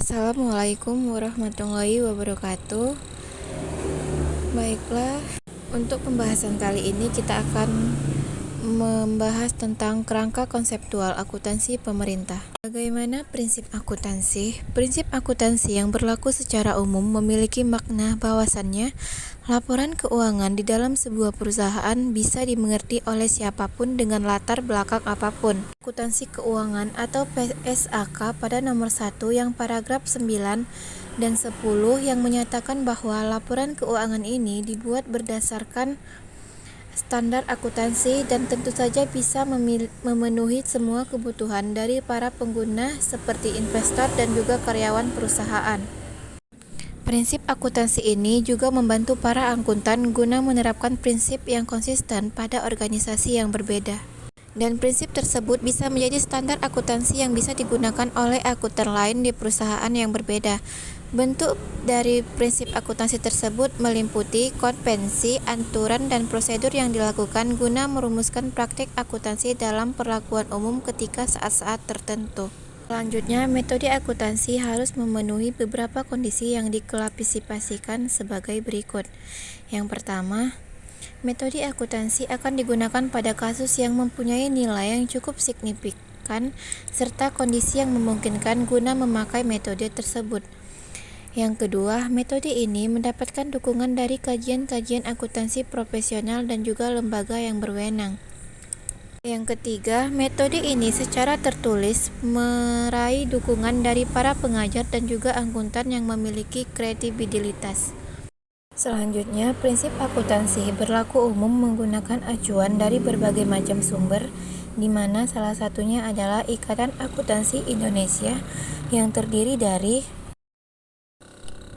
Assalamualaikum warahmatullahi wabarakatuh. Baiklah, untuk pembahasan kali ini kita akan membahas tentang kerangka konseptual akuntansi pemerintah. Bagaimana prinsip akuntansi? Prinsip akuntansi yang berlaku secara umum memiliki makna bahwasannya laporan keuangan di dalam sebuah perusahaan bisa dimengerti oleh siapapun dengan latar belakang apapun. Akuntansi keuangan atau PSAK pada nomor 1 yang paragraf 9 dan 10 yang menyatakan bahwa laporan keuangan ini dibuat berdasarkan standar akuntansi dan tentu saja bisa memenuhi semua kebutuhan dari para pengguna seperti investor dan juga karyawan perusahaan. Prinsip akuntansi ini juga membantu para akuntan guna menerapkan prinsip yang konsisten pada organisasi yang berbeda. Dan prinsip tersebut bisa menjadi standar akuntansi yang bisa digunakan oleh akuntan lain di perusahaan yang berbeda. Bentuk dari prinsip akuntansi tersebut meliputi konvensi, aturan, dan prosedur yang dilakukan guna merumuskan praktik akuntansi dalam perlakuan umum ketika saat-saat tertentu. Selanjutnya, metode akuntansi harus memenuhi beberapa kondisi yang diklasifikasikan sebagai berikut. Yang pertama, metode akuntansi akan digunakan pada kasus yang mempunyai nilai yang cukup signifikan serta kondisi yang memungkinkan guna memakai metode tersebut. Yang kedua, metode ini mendapatkan dukungan dari kajian-kajian akuntansi profesional dan juga lembaga yang berwenang. Yang ketiga, metode ini secara tertulis meraih dukungan dari para pengajar dan juga akuntan yang memiliki kredibilitas. Selanjutnya, prinsip akuntansi berlaku umum menggunakan acuan dari berbagai macam sumber, di mana salah satunya adalah Ikatan Akuntansi Indonesia yang terdiri dari: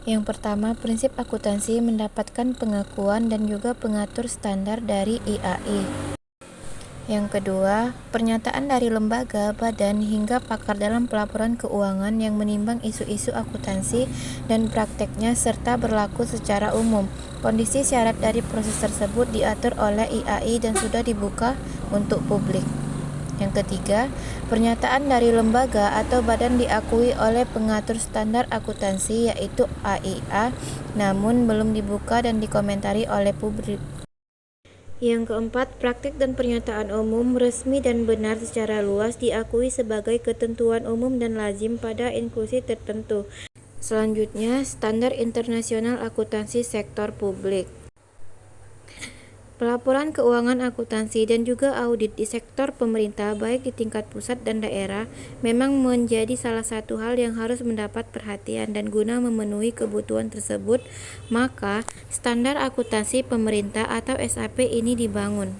yang pertama, prinsip akuntansi mendapatkan pengakuan dan juga pengatur standar dari IAI. Yang kedua, pernyataan dari lembaga, badan, hingga pakar dalam pelaporan keuangan yang menimbang isu-isu akuntansi dan prakteknya serta berlaku secara umum. Kondisi syarat dari proses tersebut diatur oleh IAI dan sudah dibuka untuk publik. Yang ketiga, pernyataan dari lembaga atau badan diakui oleh pengatur standar akuntansi yaitu AIA, namun belum dibuka dan dikomentari oleh publik. Yang keempat, praktik dan pernyataan umum resmi dan benar secara luas diakui sebagai ketentuan umum dan lazim pada institusi tertentu. Selanjutnya, standar internasional akuntansi sektor publik. Pelaporan keuangan akuntansi dan juga audit di sektor pemerintah baik di tingkat pusat dan daerah memang menjadi salah satu hal yang harus mendapat perhatian, dan guna memenuhi kebutuhan tersebut maka standar akuntansi pemerintah atau SAP ini dibangun.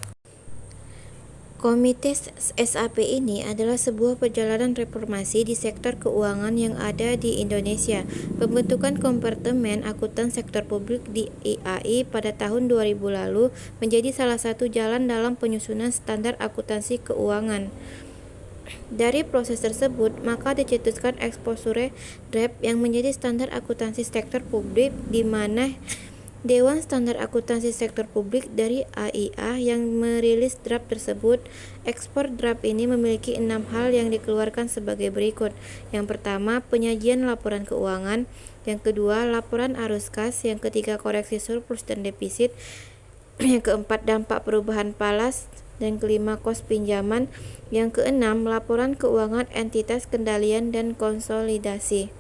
Komite SAP ini adalah sebuah perjalanan reformasi di sektor keuangan yang ada di Indonesia. Pembentukan Kompartemen Akuntan Sektor Publik di IAI pada tahun 2000 lalu menjadi salah satu jalan dalam penyusunan standar akuntansi keuangan. Dari proses tersebut, maka dicetuskan Exposure Draft yang menjadi standar akuntansi sektor publik, di mana Dewan Standar Akuntansi Sektor Publik dari AIA yang merilis draft tersebut. Ekspor draft ini memiliki 6 hal yang dikeluarkan sebagai berikut. Yang pertama, penyajian laporan keuangan. Yang kedua, laporan arus kas. Yang ketiga, koreksi surplus dan defisit. Yang keempat, dampak perubahan falas. Dan kelima, kos pinjaman. Yang keenam, laporan keuangan entitas kendalian dan konsolidasi.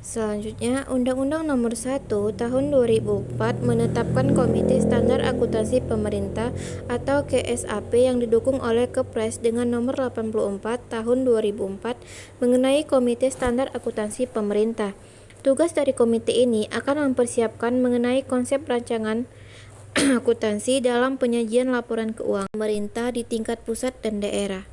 Selanjutnya, Undang-Undang Nomor 1 Tahun 2004 menetapkan Komite Standar Akuntansi Pemerintah atau KSAP yang didukung oleh Kepres dengan Nomor 84 Tahun 2004 mengenai Komite Standar Akuntansi Pemerintah. Tugas dari komite ini akan mempersiapkan mengenai konsep rancangan akuntansi dalam penyajian laporan keuangan pemerintah di tingkat pusat dan daerah.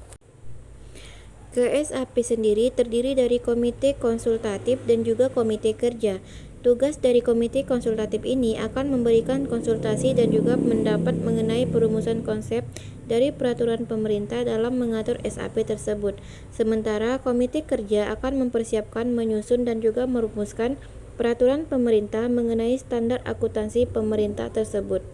KSAP sendiri terdiri dari komite konsultatif dan juga komite kerja. Tugas dari komite konsultatif ini akan memberikan konsultasi dan juga pendapat mengenai perumusan konsep dari peraturan pemerintah dalam mengatur SAP tersebut. Sementara komite kerja akan mempersiapkan, menyusun, dan juga merumuskan peraturan pemerintah mengenai standar akuntansi pemerintah tersebut.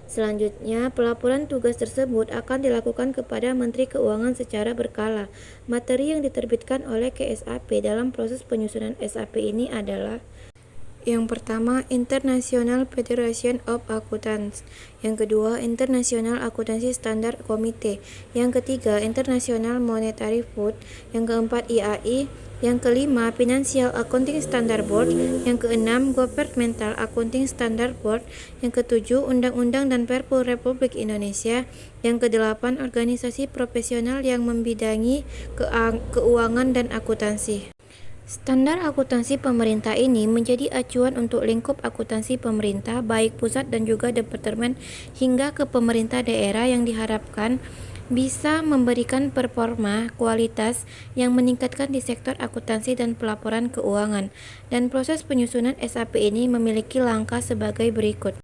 Selanjutnya, pelaporan tugas tersebut akan dilakukan kepada Menteri Keuangan secara berkala. Materi yang diterbitkan oleh KSAP dalam proses penyusunan SAP ini adalah: yang pertama, International Federation of Accountants. Yang kedua, International Accountancy Standard Committee. Yang ketiga, International Monetary Fund. Yang keempat, IAI. Yang kelima, Financial Accounting Standard Board. Yang keenam, Governmental Accounting Standard Board. Yang ketujuh, Undang-Undang dan Perpul Republik Indonesia. Yang kedelapan, organisasi profesional yang membidangi keuangan dan akuntansi. Standar akuntansi pemerintah ini menjadi acuan untuk lingkup akuntansi pemerintah, baik pusat dan juga departemen hingga ke pemerintah daerah, yang diharapkan bisa memberikan performa kualitas yang meningkatkan di sektor akuntansi dan pelaporan keuangan. Dan proses penyusunan SAP ini memiliki langkah sebagai berikut.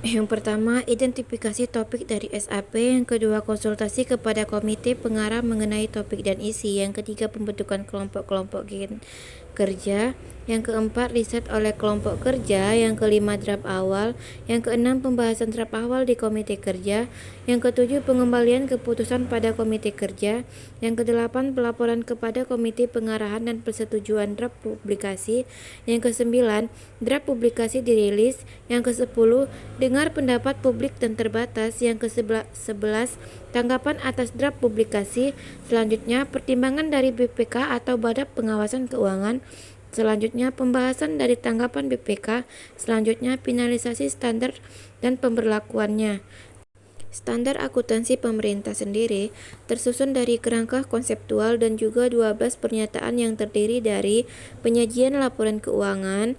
Yang pertama, identifikasi topik dari SAP. Yang kedua, konsultasi kepada komite pengarah mengenai topik dan isi. Yang ketiga, pembentukan kelompok-kelompok kerja. Yang keempat, riset oleh kelompok kerja. Yang kelima, draft awal. Yang keenam, pembahasan draft awal di komite kerja. Yang ketujuh, pengembalian keputusan pada komite kerja. Yang kedelapan, pelaporan kepada komite pengarahan dan persetujuan draft publikasi. Yang kesembilan, draft publikasi dirilis. Yang kesepuluh, dengar pendapat publik dan terbatas. Yang ke-11, tanggapan atas draft publikasi. Selanjutnya, pertimbangan dari BPK atau Badan Pengawasan Keuangan. Selanjutnya, pembahasan dari tanggapan BPK. Selanjutnya, finalisasi standar dan pemberlakuannya. Standar akuntansi pemerintah sendiri tersusun dari kerangka konseptual dan juga 12 pernyataan yang terdiri dari penyajian laporan keuangan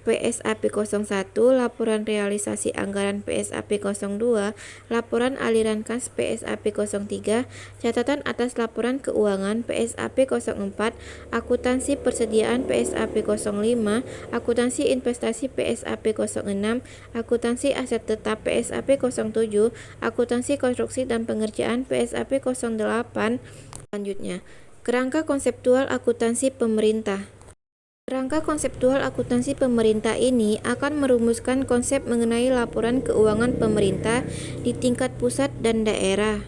PSAP 01, laporan realisasi anggaran PSAP 02, laporan aliran kas PSAP 03, catatan atas laporan keuangan PSAP 04, akuntansi persediaan PSAP 05, akuntansi investasi PSAP 06, akuntansi aset tetap PSAP 07, akuntansi konstruksi dan pengerjaan PSAP 08. Selanjutnya, kerangka konseptual akuntansi pemerintah. Kerangka konseptual akuntansi pemerintah ini akan merumuskan konsep mengenai laporan keuangan pemerintah di tingkat pusat dan daerah.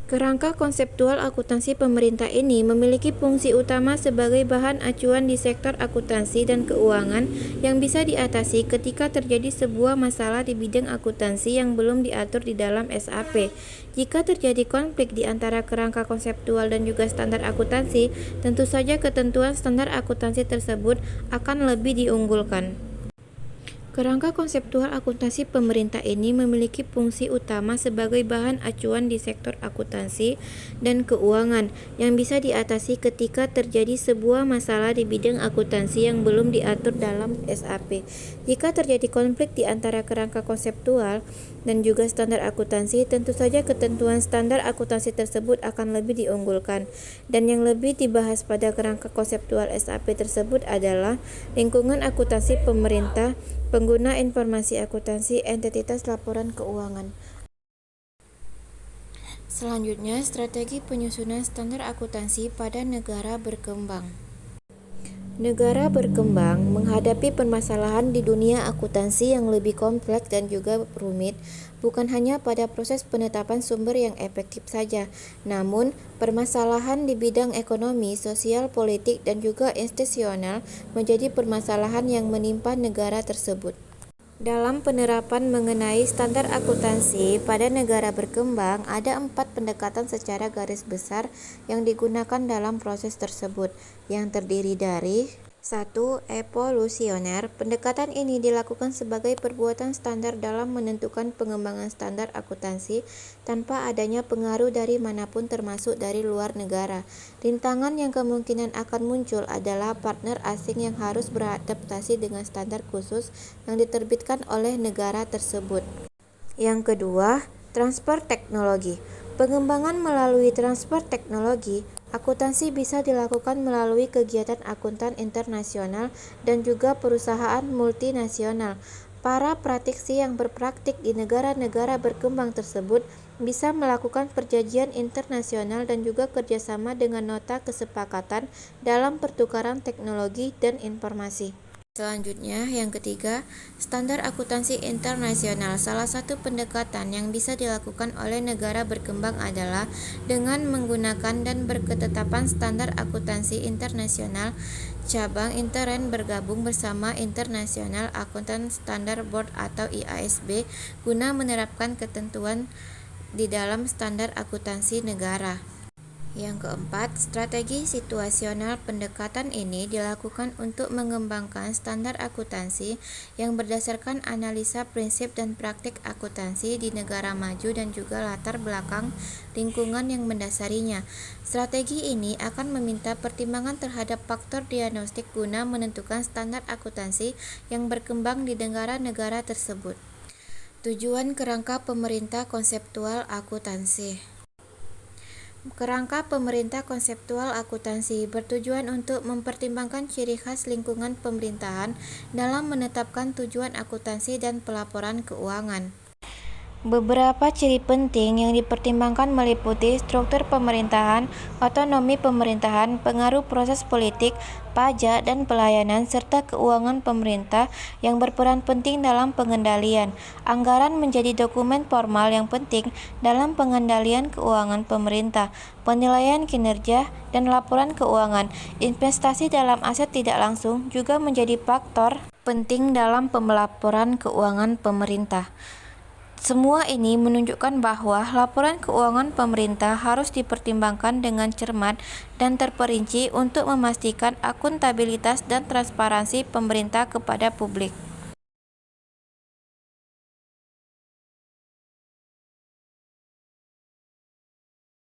Kerangka konseptual akuntansi pemerintah ini memiliki fungsi utama sebagai bahan acuan di sektor akuntansi dan keuangan yang bisa diatasi ketika terjadi sebuah masalah di bidang akuntansi yang belum diatur di dalam SAP. Jika terjadi konflik di antara kerangka konseptual dan juga standar akuntansi, tentu saja ketentuan standar akuntansi tersebut akan lebih diunggulkan. Kerangka konseptual akuntansi pemerintah ini memiliki fungsi utama sebagai bahan acuan di sektor akuntansi dan keuangan yang bisa diatasi ketika terjadi sebuah masalah di bidang akuntansi yang belum diatur dalam SAP. Jika terjadi konflik di antara kerangka konseptual dan juga standar akuntansi, tentu saja ketentuan standar akuntansi tersebut akan lebih diunggulkan. Dan yang lebih dibahas pada kerangka konseptual SAP tersebut adalah lingkungan akuntansi pemerintah, pengguna informasi akuntansi, entitas laporan keuangan. Selanjutnya, strategi penyusunan standar akuntansi pada negara berkembang. Negara berkembang menghadapi permasalahan di dunia akuntansi yang lebih kompleks dan juga rumit, bukan hanya pada proses penetapan sumber yang efektif saja, namun permasalahan di bidang ekonomi, sosial, politik, dan juga institusional menjadi permasalahan yang menimpa negara tersebut. Dalam penerapan mengenai standar akuntansi pada negara berkembang, ada 4 pendekatan secara garis besar yang digunakan dalam proses tersebut, yang terdiri dari 1. Evolusioner. Pendekatan ini dilakukan sebagai perbuatan standar dalam menentukan pengembangan standar akuntansi tanpa adanya pengaruh dari manapun termasuk dari luar negara. Rintangan yang kemungkinan akan muncul adalah partner asing yang harus beradaptasi dengan standar khusus yang diterbitkan oleh negara tersebut. Yang kedua, transfer teknologi. Pengembangan melalui transfer teknologi, akuntansi bisa dilakukan melalui kegiatan akuntan internasional dan juga perusahaan multinasional. Para praktisi yang berpraktik di negara-negara berkembang tersebut bisa melakukan perjanjian internasional dan juga kerjasama dengan nota kesepakatan dalam pertukaran teknologi dan informasi. Selanjutnya, yang ketiga, standar akuntansi internasional. Salah satu pendekatan yang bisa dilakukan oleh negara berkembang adalah dengan menggunakan dan berketetapan standar akuntansi internasional. Cabang intern bergabung bersama International Accountant Standard Board atau IASB guna menerapkan ketentuan di dalam standar akuntansi negara. Yang keempat, strategi situasional. Pendekatan ini dilakukan untuk mengembangkan standar akuntansi yang berdasarkan analisa prinsip dan praktik akuntansi di negara maju dan juga latar belakang lingkungan yang mendasarinya. Strategi ini akan meminta pertimbangan terhadap faktor diagnostik guna menentukan standar akuntansi yang berkembang di negara-negara tersebut. Tujuan kerangka pemerintah konseptual akuntansi. Kerangka pemerintah konseptual akuntansi bertujuan untuk mempertimbangkan ciri khas lingkungan pemerintahan dalam menetapkan tujuan akuntansi dan pelaporan keuangan. Beberapa ciri penting yang dipertimbangkan meliputi struktur pemerintahan, otonomi pemerintahan, pengaruh proses politik, pajak dan pelayanan, serta keuangan pemerintah yang berperan penting dalam pengendalian. Anggaran menjadi dokumen formal yang penting dalam pengendalian keuangan pemerintah, penilaian kinerja, dan laporan keuangan. Investasi dalam aset tidak langsung juga menjadi faktor penting dalam pelaporan keuangan pemerintah. Semua ini menunjukkan bahwa laporan keuangan pemerintah harus dipertimbangkan dengan cermat dan terperinci untuk memastikan akuntabilitas dan transparansi pemerintah kepada publik.